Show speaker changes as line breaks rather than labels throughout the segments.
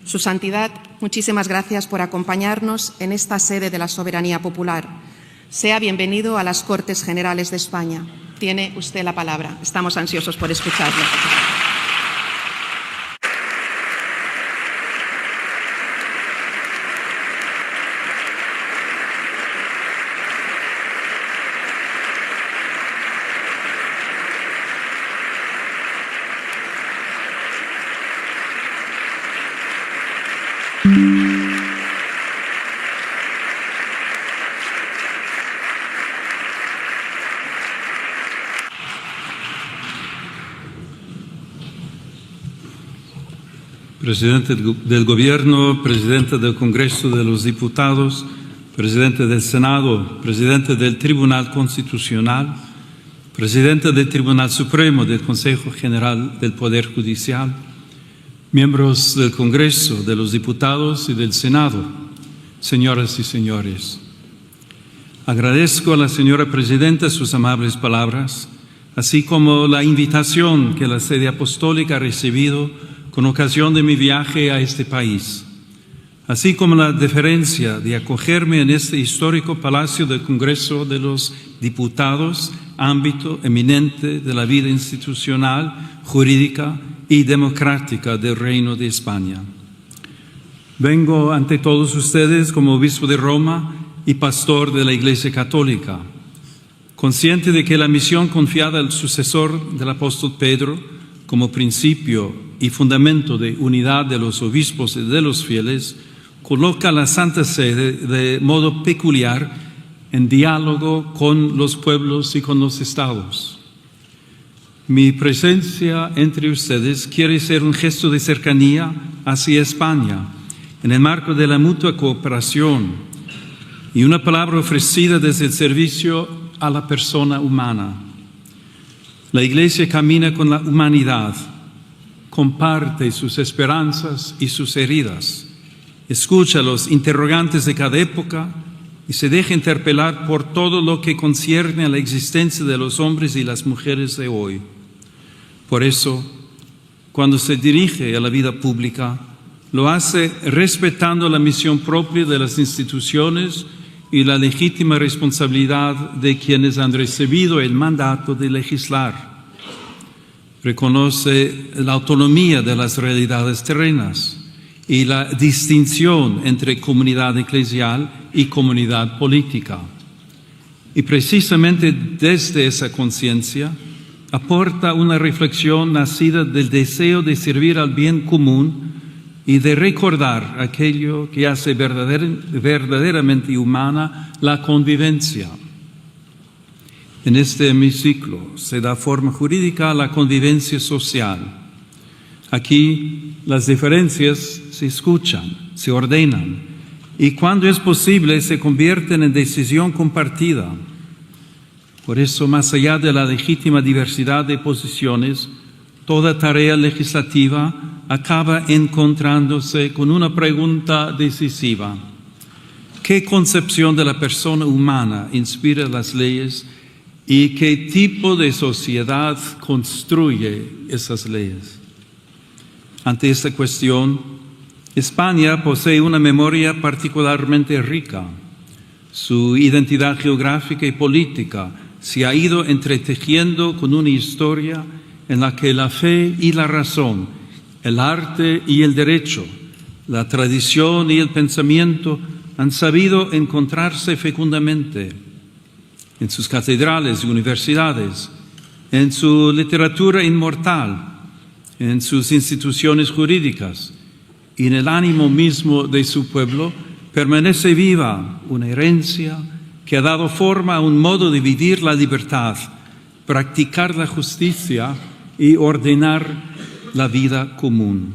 Su Santidad, muchísimas gracias por acompañarnos en esta sede de la soberanía popular. Sea bienvenido a las Cortes Generales de España. Tiene usted la palabra. Estamos ansiosos por escucharlo.
Presidente del Gobierno, Presidente del Congreso de los Diputados, Presidente del Senado, Presidente del Tribunal Constitucional, Presidente del Tribunal Supremo del Consejo General del Poder Judicial, miembros del Congreso, de los Diputados y del Senado, señoras y señores. Agradezco a la señora Presidenta sus amables palabras, así como la invitación que la Sede Apostólica ha recibido con ocasión de mi viaje a este país, así como la deferencia de acogerme en este histórico Palacio del Congreso de los Diputados, ámbito eminente de la vida institucional, jurídica y democrática del Reino de España. Vengo ante todos ustedes como obispo de Roma y pastor de la Iglesia Católica, consciente de que la misión confiada al sucesor del apóstol Pedro como principio y fundamento de unidad de los obispos y de los fieles, coloca a la Santa Sede de modo peculiar en diálogo con los pueblos y con los estados. Mi presencia entre ustedes quiere ser un gesto de cercanía hacia España, en el marco de la mutua cooperación y una palabra ofrecida desde el servicio a la persona humana. La Iglesia camina con la humanidad, comparte sus esperanzas y sus heridas, escucha los interrogantes de cada época y se deja interpelar por todo lo que concierne a la existencia de los hombres y las mujeres de hoy. Por eso, cuando se dirige a la vida pública, lo hace respetando la misión propia de las instituciones y la legítima responsabilidad de quienes han recibido el mandato de legislar. Reconoce la autonomía de las realidades terrenas y la distinción entre comunidad eclesial y comunidad política. Y precisamente desde esa conciencia aporta una reflexión nacida del deseo de servir al bien común y de recordar aquello que hace verdaderamente humana la convivencia. En este hemiciclo se da forma jurídica a la convivencia social. Aquí las diferencias se escuchan, se ordenan y cuando es posible se convierten en decisión compartida. Por eso, más allá de la legítima diversidad de posiciones, toda tarea legislativa acaba encontrándose con una pregunta decisiva. ¿Qué concepción de la persona humana inspira las leyes y qué tipo de sociedad construye esas leyes? Ante esta cuestión, España posee una memoria particularmente rica. Su identidad geográfica y política se ha ido entretejiendo con una historia en la que la fe y la razón, el arte y el derecho, la tradición y el pensamiento han sabido encontrarse fecundamente en sus catedrales y universidades, en su literatura inmortal, en sus instituciones jurídicas y en el ánimo mismo de su pueblo, permanece viva una herencia que ha dado forma a un modo de vivir la libertad, practicar la justicia y ordenar la vida común.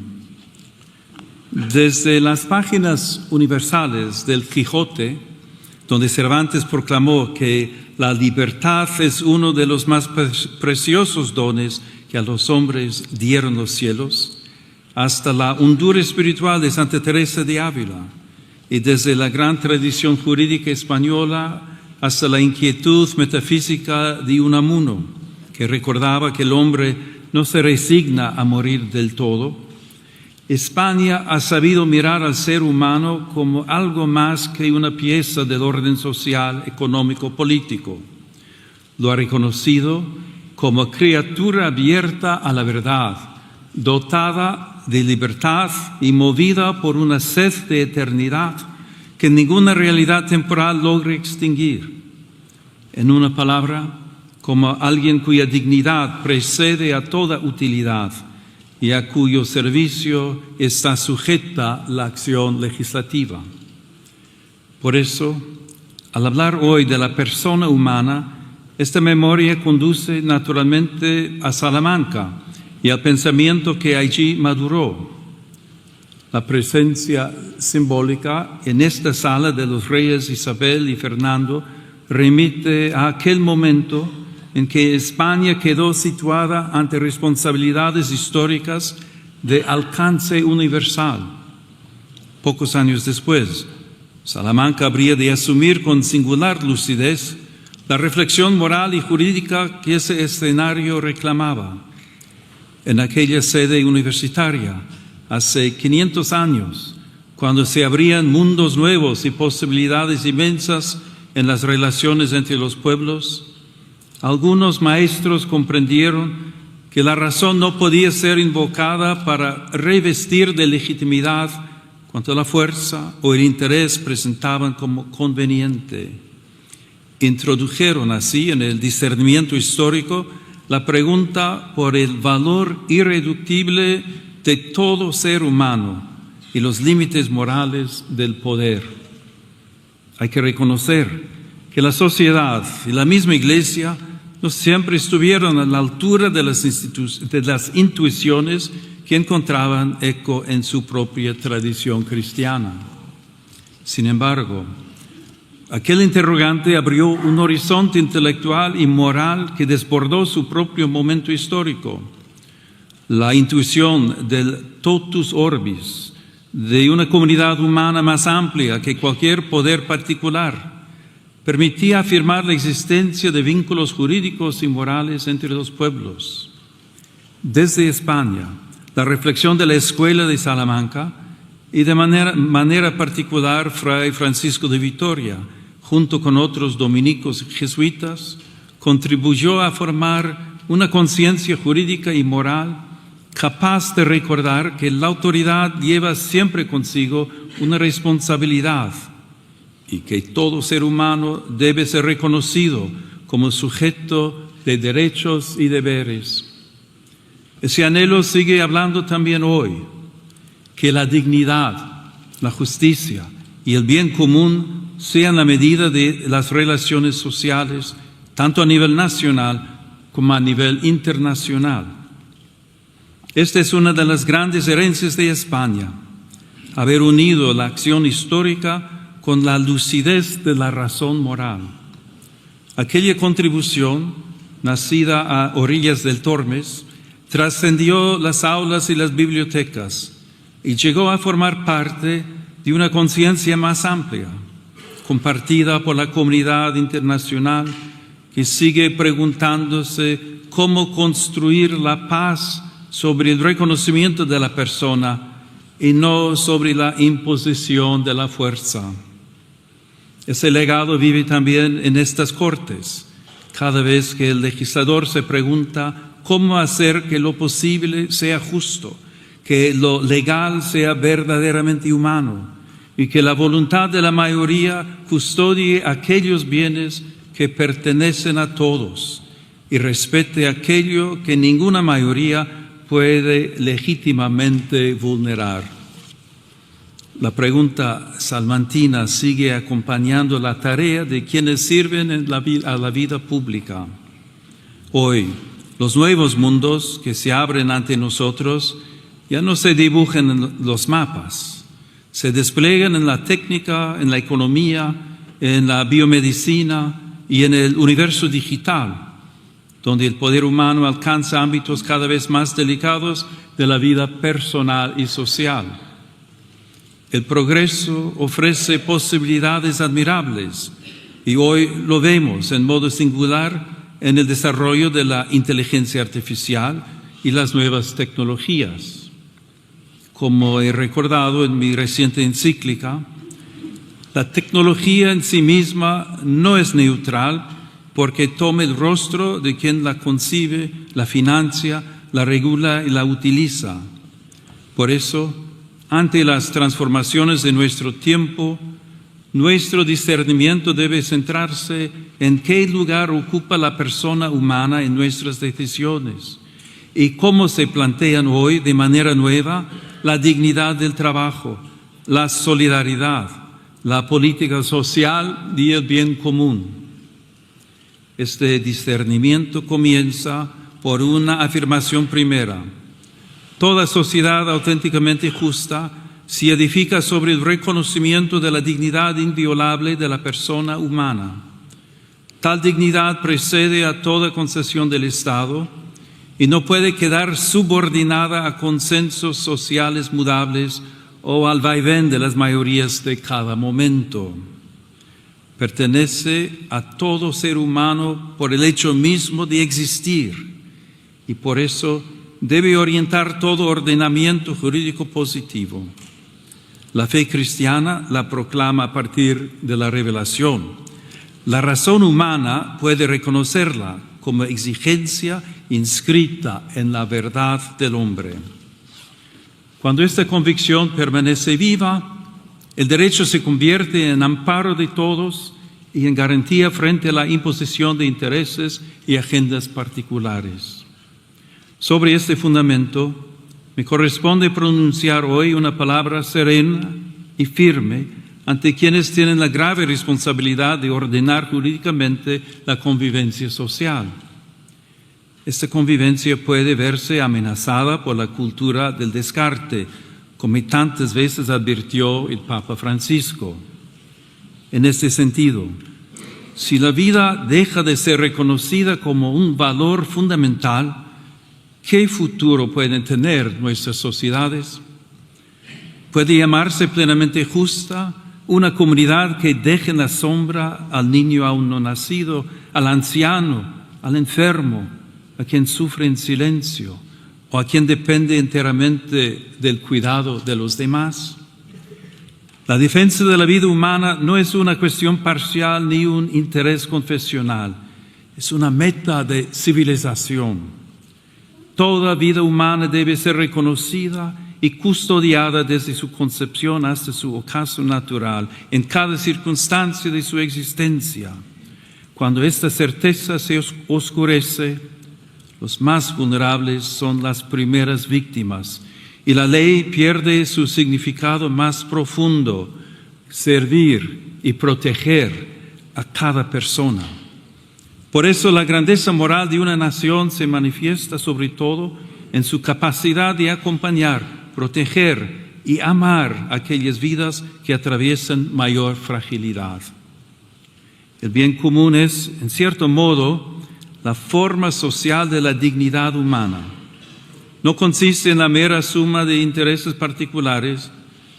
Desde las páginas universales del Quijote, donde Cervantes proclamó que la libertad es uno de los más preciosos dones que a los hombres dieron los cielos, hasta la hondura espiritual de Santa Teresa de Ávila, y desde la gran tradición jurídica española hasta la inquietud metafísica de Unamuno, que recordaba que el hombre no se resigna a morir del todo, España ha sabido mirar al ser humano como algo más que una pieza del orden social, económico, político. Lo ha reconocido como criatura abierta a la verdad, dotada de libertad y movida por una sed de eternidad que ninguna realidad temporal logra extinguir. En una palabra, como alguien cuya dignidad precede a toda utilidad y a cuyo servicio está sujeta la acción legislativa. Por eso, al hablar hoy de la persona humana, esta memoria conduce naturalmente a Salamanca y al pensamiento que allí maduró. La presencia simbólica en esta sala de los reyes Isabel y Fernando remite a aquel momento en que España quedó situada ante responsabilidades históricas de alcance universal. Pocos años después, Salamanca habría de asumir con singular lucidez la reflexión moral y jurídica que ese escenario reclamaba. En aquella sede universitaria, hace 500 años, cuando se abrían mundos nuevos y posibilidades inmensas en las relaciones entre los pueblos, algunos maestros comprendieron que la razón no podía ser invocada para revestir de legitimidad cuanto la fuerza o el interés presentaban como conveniente. Introdujeron así en el discernimiento histórico la pregunta por el valor irreductible de todo ser humano y los límites morales del poder. Hay que reconocer que la sociedad y la misma Iglesia no siempre estuvieron a la altura de las intuiciones que encontraban eco en su propia tradición cristiana. Sin embargo, aquel interrogante abrió un horizonte intelectual y moral que desbordó su propio momento histórico. La intuición del totus orbis, de una comunidad humana más amplia que cualquier poder particular, permitía afirmar la existencia de vínculos jurídicos y morales entre los pueblos. Desde España, la reflexión de la Escuela de Salamanca y de manera particular Fray Francisco de Vitoria, junto con otros dominicos jesuitas, contribuyó a formar una conciencia jurídica y moral capaz de recordar que la autoridad lleva siempre consigo una responsabilidad y que todo ser humano debe ser reconocido como sujeto de derechos y deberes. Ese anhelo sigue hablando también hoy, que la dignidad, la justicia y el bien común sean la medida de las relaciones sociales, tanto a nivel nacional como a nivel internacional. Esta es una de las grandes herencias de España, haber unido la acción histórica con la lucidez de la razón moral. Aquella contribución, nacida a orillas del Tormes, trascendió las aulas y las bibliotecas y llegó a formar parte de una conciencia más amplia, compartida por la comunidad internacional que sigue preguntándose cómo construir la paz sobre el reconocimiento de la persona y no sobre la imposición de la fuerza. Ese legado vive también en estas Cortes, cada vez que el legislador se pregunta cómo hacer que lo posible sea justo, que lo legal sea verdaderamente humano y que la voluntad de la mayoría custodie aquellos bienes que pertenecen a todos y respete aquello que ninguna mayoría puede legítimamente vulnerar. La pregunta salmantina sigue acompañando la tarea de quienes sirven a la vida pública. Hoy, los nuevos mundos que se abren ante nosotros ya no se dibujan en los mapas, se despliegan en la técnica, en la economía, en la biomedicina y en el universo digital, donde el poder humano alcanza ámbitos cada vez más delicados de la vida personal y social. El progreso ofrece posibilidades admirables y hoy lo vemos en modo singular en el desarrollo de la inteligencia artificial y las nuevas tecnologías. Como he recordado en mi reciente encíclica, la tecnología en sí misma no es neutral porque toma el rostro de quien la concibe, la financia, la regula y la utiliza. Por eso, ante las transformaciones de nuestro tiempo, nuestro discernimiento debe centrarse en qué lugar ocupa la persona humana en nuestras decisiones y cómo se plantean hoy de manera nueva la dignidad del trabajo, la solidaridad, la política social y el bien común. Este discernimiento comienza por una afirmación primera. Toda sociedad auténticamente justa se edifica sobre el reconocimiento de la dignidad inviolable de la persona humana. Tal dignidad precede a toda concesión del Estado y no puede quedar subordinada a consensos sociales mudables o al vaivén de las mayorías de cada momento. Pertenece a todo ser humano por el hecho mismo de existir y por eso debe orientar todo ordenamiento jurídico positivo. La fe cristiana la proclama a partir de la revelación. La razón humana puede reconocerla como exigencia inscrita en la verdad del hombre. Cuando esta convicción permanece viva, el derecho se convierte en amparo de todos y en garantía frente a la imposición de intereses y agendas particulares. Sobre este fundamento, me corresponde pronunciar hoy una palabra serena y firme ante quienes tienen la grave responsabilidad de ordenar jurídicamente la convivencia social. Esta convivencia puede verse amenazada por la cultura del descarte, como tantas veces advirtió el Papa Francisco. En este sentido, si la vida deja de ser reconocida como un valor fundamental, ¿qué futuro pueden tener nuestras sociedades? ¿Puede llamarse plenamente justa una comunidad que deje en la sombra al niño aún no nacido, al anciano, al enfermo, a quien sufre en silencio o a quien depende enteramente del cuidado de los demás? La defensa de la vida humana no es una cuestión parcial ni un interés confesional, es una meta de civilización. Toda vida humana debe ser reconocida y custodiada desde su concepción hasta su ocaso natural, en cada circunstancia de su existencia. Cuando esta certeza se oscurece, los más vulnerables son las primeras víctimas y la ley pierde su significado más profundo, servir y proteger a cada persona. Por eso la grandeza moral de una nación se manifiesta sobre todo en su capacidad de acompañar, proteger y amar aquellas vidas que atraviesan mayor fragilidad. El bien común es, en cierto modo, la forma social de la dignidad humana. No consiste en la mera suma de intereses particulares,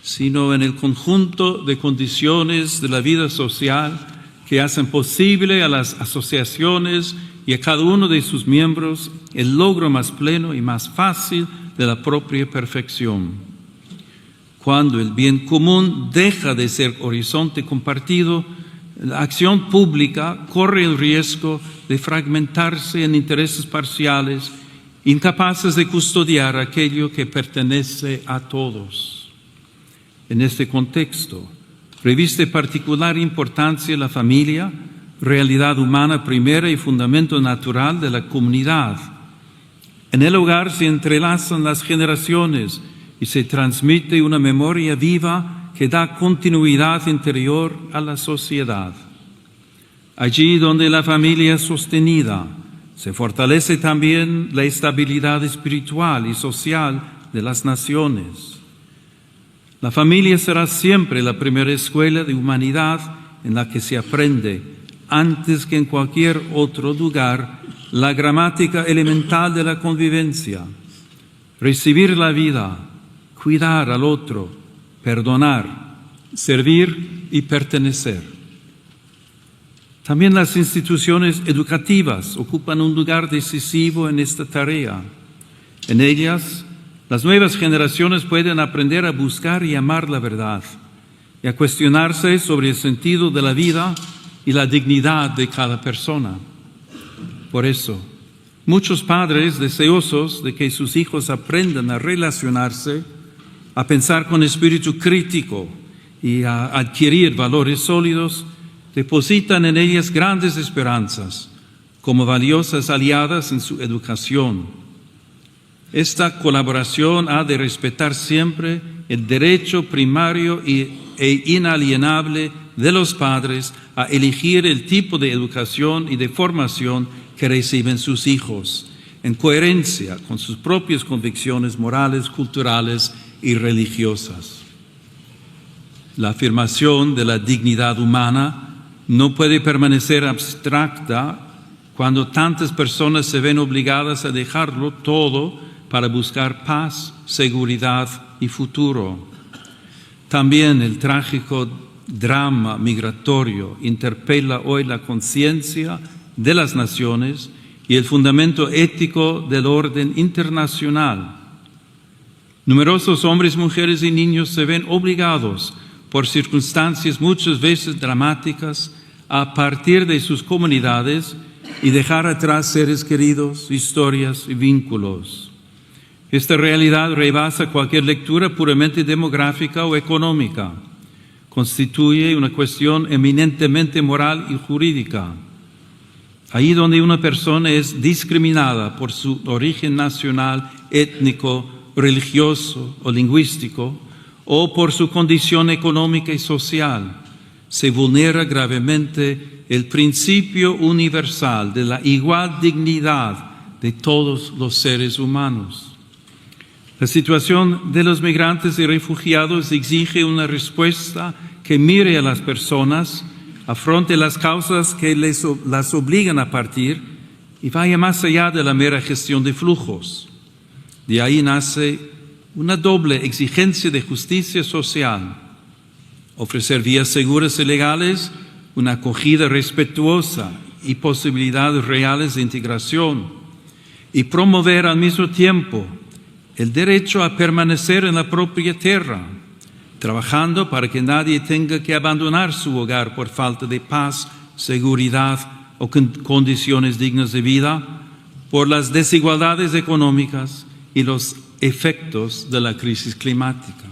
sino en el conjunto de condiciones de la vida social que hacen posible a las asociaciones y a cada uno de sus miembros el logro más pleno y más fácil de la propia perfección. Cuando el bien común deja de ser horizonte compartido, la acción pública corre el riesgo de fragmentarse en intereses parciales, incapaces de custodiar aquello que pertenece a todos. En este contexto, reviste particular importancia la familia, realidad humana primera y fundamento natural de la comunidad. En el hogar se entrelazan las generaciones y se transmite una memoria viva que da continuidad interior a la sociedad. Allí donde la familia es sostenida, se fortalece también la estabilidad espiritual y social de las naciones. La familia será siempre la primera escuela de humanidad en la que se aprende, antes que en cualquier otro lugar, la gramática elemental de la convivencia. Recibir la vida, cuidar al otro, perdonar, servir y pertenecer. También las instituciones educativas ocupan un lugar decisivo en esta tarea. En ellas, Las nuevas generaciones pueden aprender a buscar y amar la verdad y a cuestionarse sobre el sentido de la vida y la dignidad de cada persona. Por eso, muchos padres deseosos de que sus hijos aprendan a relacionarse, a pensar con espíritu crítico y a adquirir valores sólidos, depositan en ellas grandes esperanzas como valiosas aliadas en su educación. Esta colaboración ha de respetar siempre el derecho primario e inalienable de los padres a elegir el tipo de educación y de formación que reciben sus hijos, en coherencia con sus propias convicciones morales, culturales y religiosas. La afirmación de la dignidad humana no puede permanecer abstracta cuando tantas personas se ven obligadas a dejarlo todo para buscar paz, seguridad y futuro. También el trágico drama migratorio interpela hoy la conciencia de las naciones y el fundamento ético del orden internacional. Numerosos hombres, mujeres y niños se ven obligados por circunstancias muchas veces dramáticas a partir de sus comunidades y dejar atrás seres queridos, historias y vínculos. Esta realidad rebasa cualquier lectura puramente demográfica o económica. Constituye una cuestión eminentemente moral y jurídica. Ahí donde una persona es discriminada por su origen nacional, étnico, religioso o lingüístico, o por su condición económica y social, se vulnera gravemente el principio universal de la igual dignidad de todos los seres humanos. La situación de los migrantes y refugiados exige una respuesta que mire a las personas, afronte las causas que las obligan a partir y vaya más allá de la mera gestión de flujos. De ahí nace una doble exigencia de justicia social: ofrecer vías seguras y legales, una acogida respetuosa y posibilidades reales de integración, y promover al mismo tiempo el derecho a permanecer en la propia tierra, trabajando para que nadie tenga que abandonar su hogar por falta de paz, seguridad o condiciones dignas de vida, por las desigualdades económicas y los efectos de la crisis climática.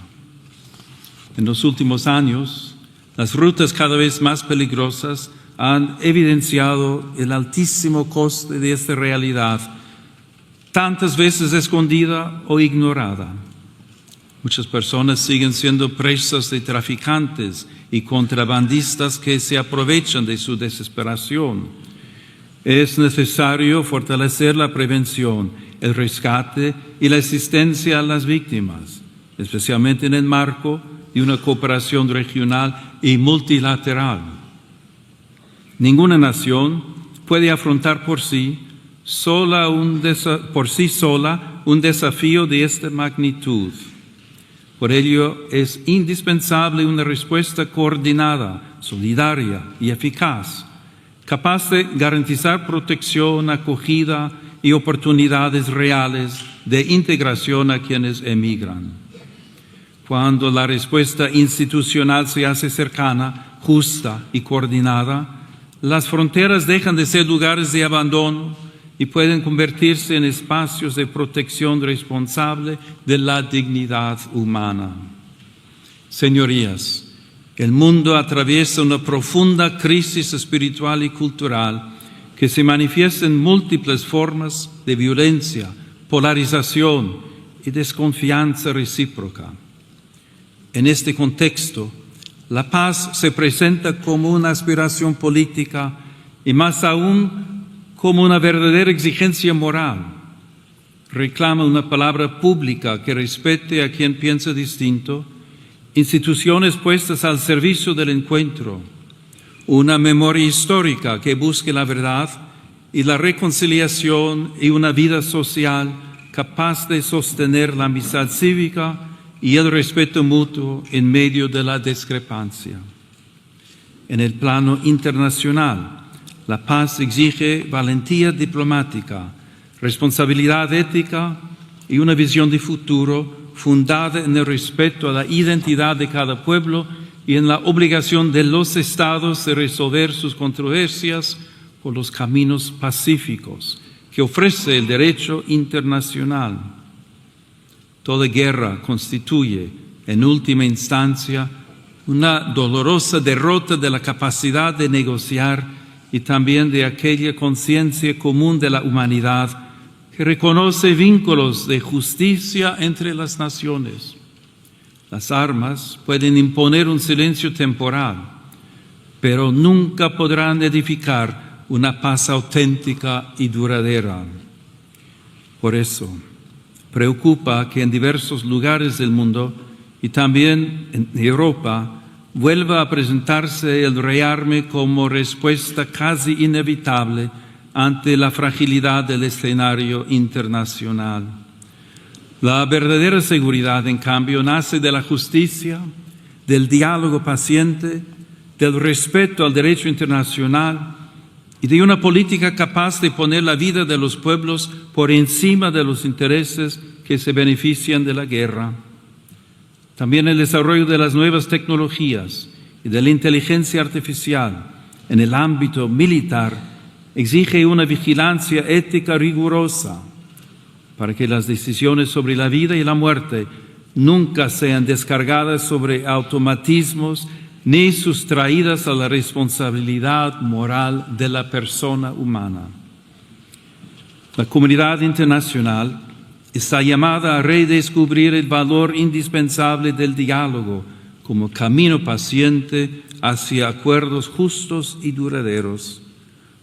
En los últimos años, las rutas cada vez más peligrosas han evidenciado el altísimo coste de esta realidad, tantas veces escondida o ignorada. Muchas personas siguen siendo presas de traficantes y contrabandistas que se aprovechan de su desesperación. Es necesario fortalecer la prevención, el rescate y la asistencia a las víctimas, especialmente en el marco de una cooperación regional y multilateral. Ninguna nación puede afrontar por sí sola un desafío de esta magnitud. Por ello, es indispensable una respuesta coordinada, solidaria y eficaz, capaz de garantizar protección, acogida y oportunidades reales de integración a quienes emigran. Cuando la respuesta institucional se hace cercana, justa y coordinada, las fronteras dejan de ser lugares de abandono y pueden convertirse en espacios de protección responsable de la dignidad humana. Señorías, el mundo atraviesa una profunda crisis espiritual y cultural que se manifiesta en múltiples formas de violencia, polarización y desconfianza recíproca. En este contexto, la paz se presenta como una aspiración política y más aún como una verdadera exigencia moral. Reclama una palabra pública que respete a quien piensa distinto, instituciones puestas al servicio del encuentro, una memoria histórica que busque la verdad y la reconciliación y una vida social capaz de sostener la amistad cívica y el respeto mutuo en medio de la discrepancia. En el plano internacional, la paz exige valentía diplomática, responsabilidad ética y una visión de futuro fundada en el respeto a la identidad de cada pueblo y en la obligación de los estados de resolver sus controversias por los caminos pacíficos que ofrece el derecho internacional. Toda guerra constituye, en última instancia, una dolorosa derrota de la capacidad de negociar y también de aquella conciencia común de la humanidad que reconoce vínculos de justicia entre las naciones. Las armas pueden imponer un silencio temporal, pero nunca podrán edificar una paz auténtica y duradera. Por eso, preocupa que en diversos lugares del mundo y también en Europa vuelva a presentarse el rearme como respuesta casi inevitable ante la fragilidad del escenario internacional. La verdadera seguridad, en cambio, nace de la justicia, del diálogo paciente, del respeto al derecho internacional y de una política capaz de poner la vida de los pueblos por encima de los intereses que se benefician de la guerra. También el desarrollo de las nuevas tecnologías y de la inteligencia artificial en el ámbito militar exige una vigilancia ética rigurosa para que las decisiones sobre la vida y la muerte nunca sean descargadas sobre automatismos ni sustraídas a la responsabilidad moral de la persona humana. La comunidad internacional está llamada a redescubrir el valor indispensable del diálogo como camino paciente hacia acuerdos justos y duraderos,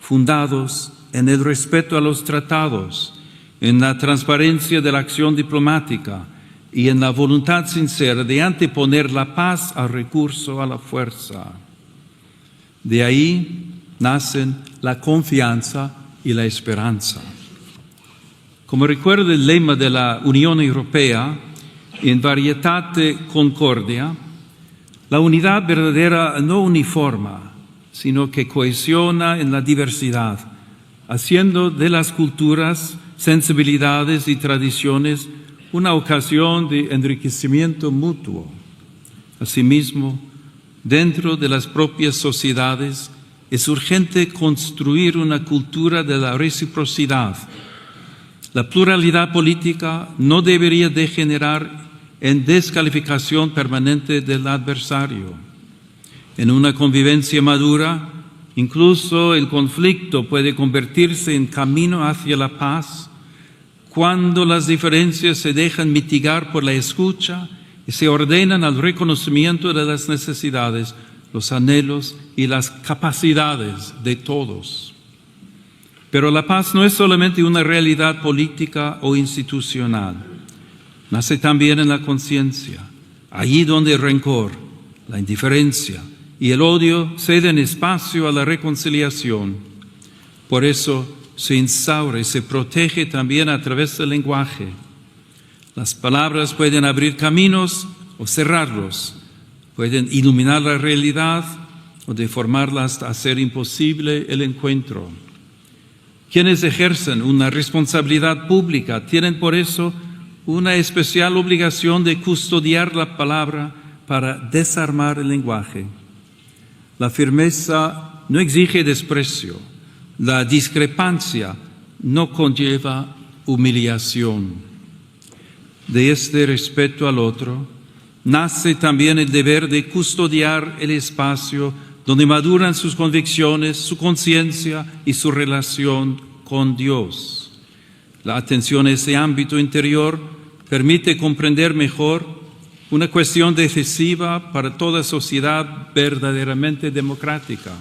fundados en el respeto a los tratados, en la transparencia de la acción diplomática y en la voluntad sincera de anteponer la paz al recurso a la fuerza. De ahí nacen la confianza y la esperanza. Como recuerda el lema de la Unión Europea, in varietate concordia, la unidad verdadera no uniforma, sino que cohesiona en la diversidad, haciendo de las culturas, sensibilidades y tradiciones una ocasión de enriquecimiento mutuo. Asimismo, dentro de las propias sociedades es urgente construir una cultura de la reciprocidad. La pluralidad política no debería degenerar en descalificación permanente del adversario. En una convivencia madura, incluso el conflicto puede convertirse en camino hacia la paz cuando las diferencias se dejan mitigar por la escucha y se ordenan al reconocimiento de las necesidades, los anhelos y las capacidades de todos. Pero la paz no es solamente una realidad política o institucional. Nace también en la conciencia, allí donde el rencor, la indiferencia y el odio ceden espacio a la reconciliación. Por eso se instaura y se protege también a través del lenguaje. Las palabras pueden abrir caminos o cerrarlos, pueden iluminar la realidad o deformarla hasta hacer imposible el encuentro. Quienes ejercen una responsabilidad pública tienen por eso una especial obligación de custodiar la palabra para desarmar el lenguaje. La firmeza no exige desprecio, la discrepancia no conlleva humillación. De este respeto al otro nace también el deber de custodiar el espacio donde maduran sus convicciones, su conciencia y su relación con Dios. La atención a ese ámbito interior permite comprender mejor una cuestión decisiva para toda sociedad verdaderamente democrática: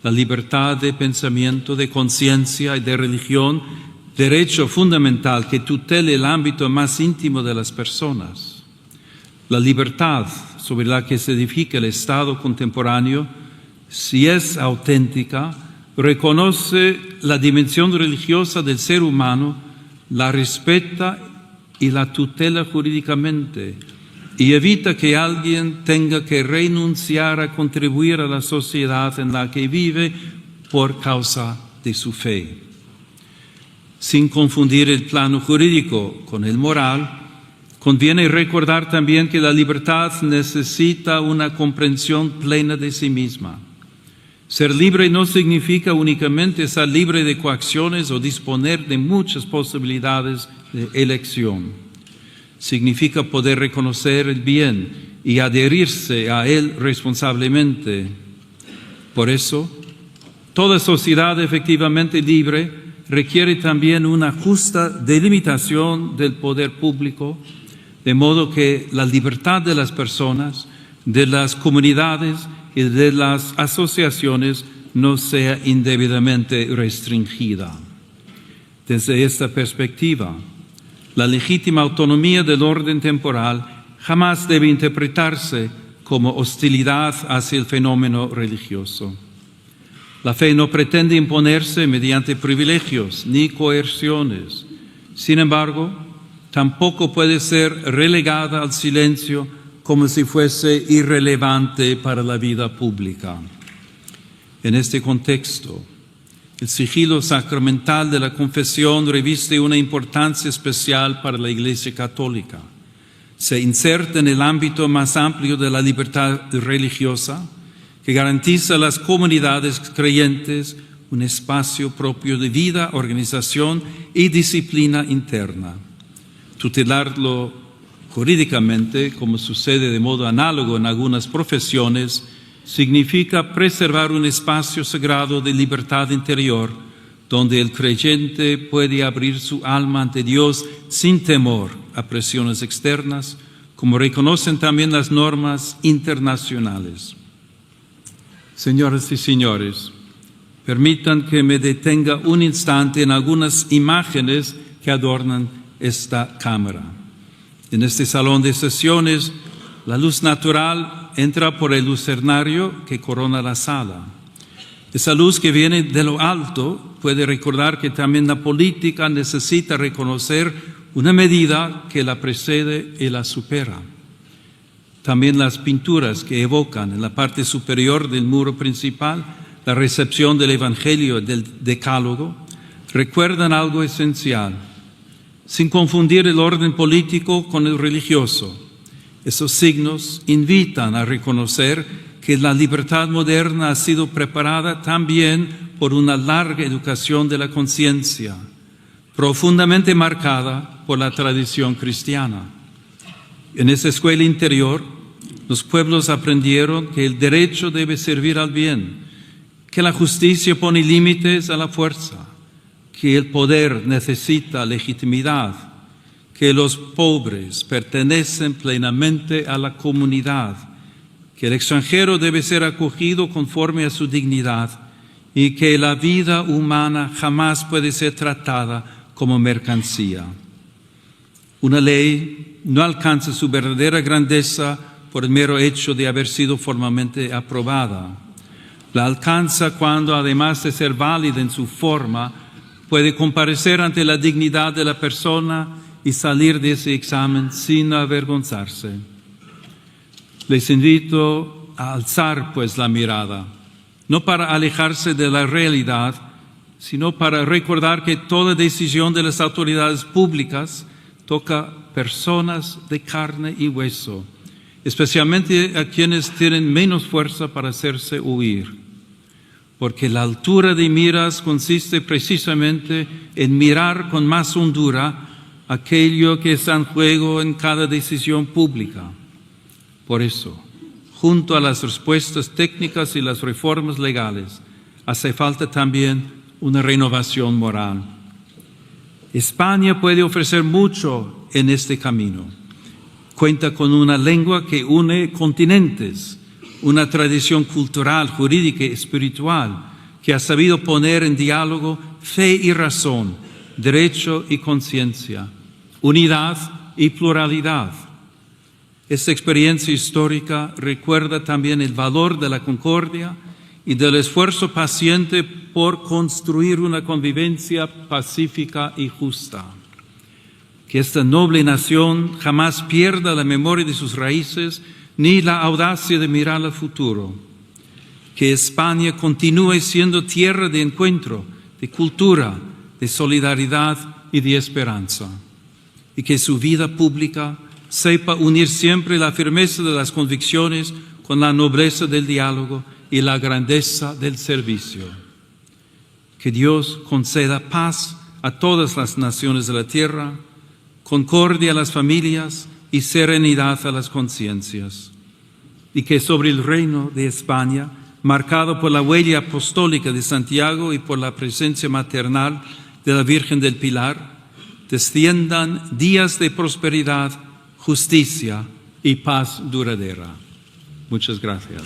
la libertad de pensamiento, de conciencia y de religión, derecho fundamental que tutele el ámbito más íntimo de las personas. La libertad sobre la que se edifica el Estado contemporáneo, si es auténtica, reconoce la dimensión religiosa del ser humano, la respeta y la tutela jurídicamente, y evita que alguien tenga que renunciar a contribuir a la sociedad en la que vive por causa de su fe. Sin confundir el plano jurídico con el moral, conviene recordar también que la libertad necesita una comprensión plena de sí misma. Ser libre no significa únicamente estar libre de coacciones o disponer de muchas posibilidades de elección. Significa poder reconocer el bien y adherirse a él responsablemente. Por eso, toda sociedad efectivamente libre requiere también una justa delimitación del poder público, de modo que la libertad de las personas, de las comunidades y de las asociaciones no sea indebidamente restringida. Desde esta perspectiva, la legítima autonomía del orden temporal jamás debe interpretarse como hostilidad hacia el fenómeno religioso. La fe no pretende imponerse mediante privilegios ni coerciones. Sin embargo, tampoco puede ser relegada al silencio como si fuese irrelevante para la vida pública. En este contexto, el sigilo sacramental de la confesión reviste una importancia especial para la Iglesia Católica. Se inserta en el ámbito más amplio de la libertad religiosa, que garantiza a las comunidades creyentes un espacio propio de vida, organización y disciplina interna. Tutelarlo jurídicamente, como sucede de modo análogo en algunas profesiones, significa preservar un espacio sagrado de libertad interior, donde el creyente puede abrir su alma ante Dios sin temor a presiones externas, como reconocen también las normas internacionales. Señoras y señores, permitan que me detenga un instante en algunas imágenes que adornan esta cámara. En este salón de sesiones, la luz natural entra por el lucernario que corona la sala. Esa luz que viene de lo alto puede recordar que también la política necesita reconocer una medida que la precede y la supera. También las pinturas que evocan en la parte superior del muro principal la recepción del Evangelio y del Decálogo recuerdan algo esencial, sin confundir el orden político con el religioso. Esos signos invitan a reconocer que la libertad moderna ha sido preparada también por una larga educación de la conciencia, profundamente marcada por la tradición cristiana. En esa escuela interior, los pueblos aprendieron que el derecho debe servir al bien, que la justicia pone límites a la fuerza, que el poder necesita legitimidad, que los pobres pertenecen plenamente a la comunidad, que el extranjero debe ser acogido conforme a su dignidad y que la vida humana jamás puede ser tratada como mercancía. Una ley no alcanza su verdadera grandeza por el mero hecho de haber sido formalmente aprobada. La alcanza cuando, además de ser válida en su forma, puede comparecer ante la dignidad de la persona y salir de ese examen sin avergonzarse. Les invito a alzar pues la mirada, no para alejarse de la realidad, sino para recordar que toda decisión de las autoridades públicas toca personas de carne y hueso, especialmente a quienes tienen menos fuerza para hacerse oír. Porque la altura de miras consiste precisamente en mirar con más hondura aquello que está en juego en cada decisión pública. Por eso, junto a las respuestas técnicas y las reformas legales, hace falta también una renovación moral. España puede ofrecer mucho en este camino. Cuenta con una lengua que une continentes, una tradición cultural, jurídica y espiritual que ha sabido poner en diálogo fe y razón, derecho y conciencia, unidad y pluralidad. Esta experiencia histórica recuerda también el valor de la concordia y del esfuerzo paciente por construir una convivencia pacífica y justa. Que esta noble nación jamás pierda la memoria de sus raíces ni la audacia de mirar al futuro. Que España continúe siendo tierra de encuentro, de cultura, de solidaridad y de esperanza, y que su vida pública sepa unir siempre la firmeza de las convicciones con la nobleza del diálogo y la grandeza del servicio. Que Dios conceda paz a todas las naciones de la tierra, concordia a las familias y serenidad a las conciencias. Y que sobre el reino de España, marcado por la huella apostólica de Santiago y por la presencia maternal de la Virgen del Pilar, desciendan días de prosperidad, justicia y paz duradera. Muchas gracias.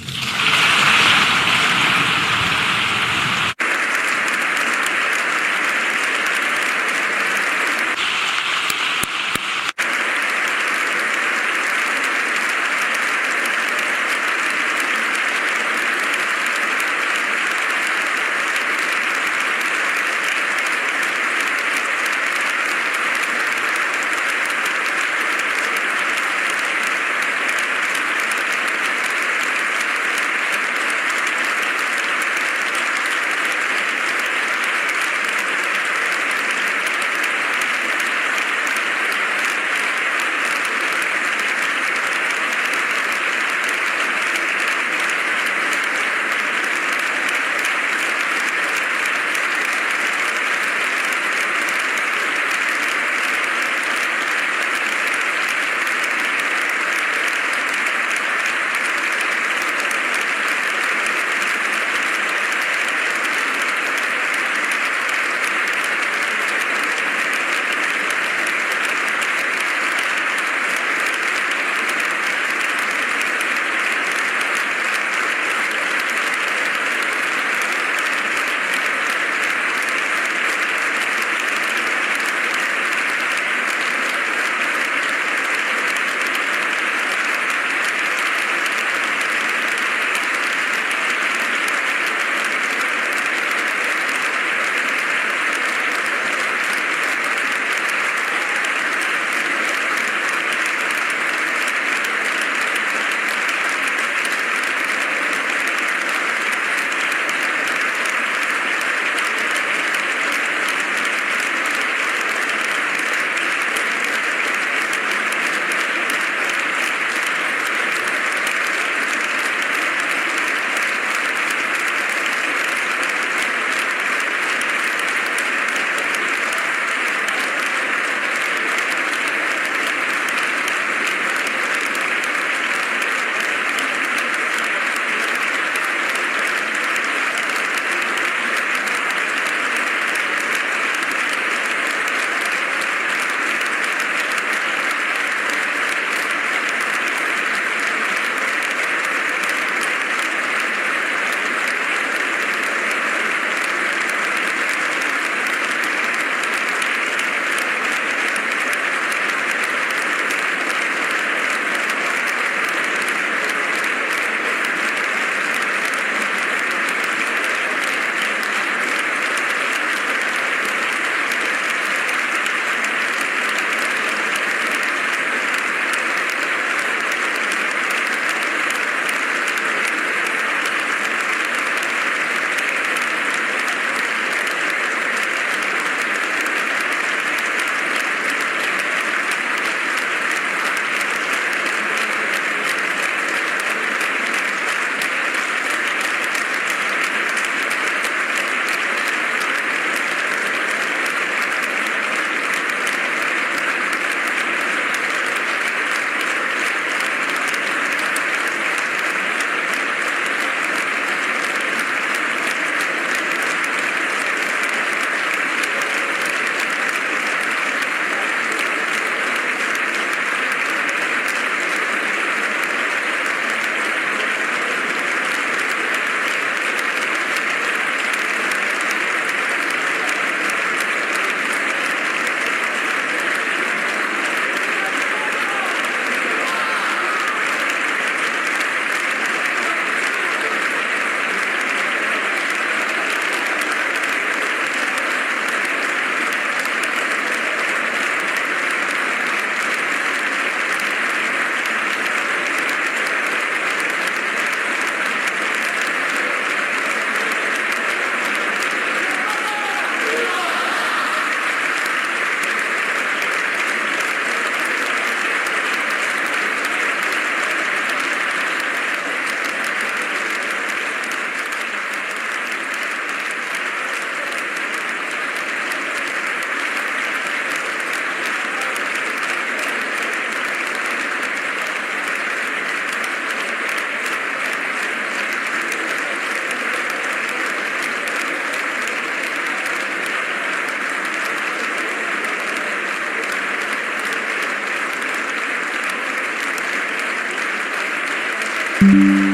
Gracias.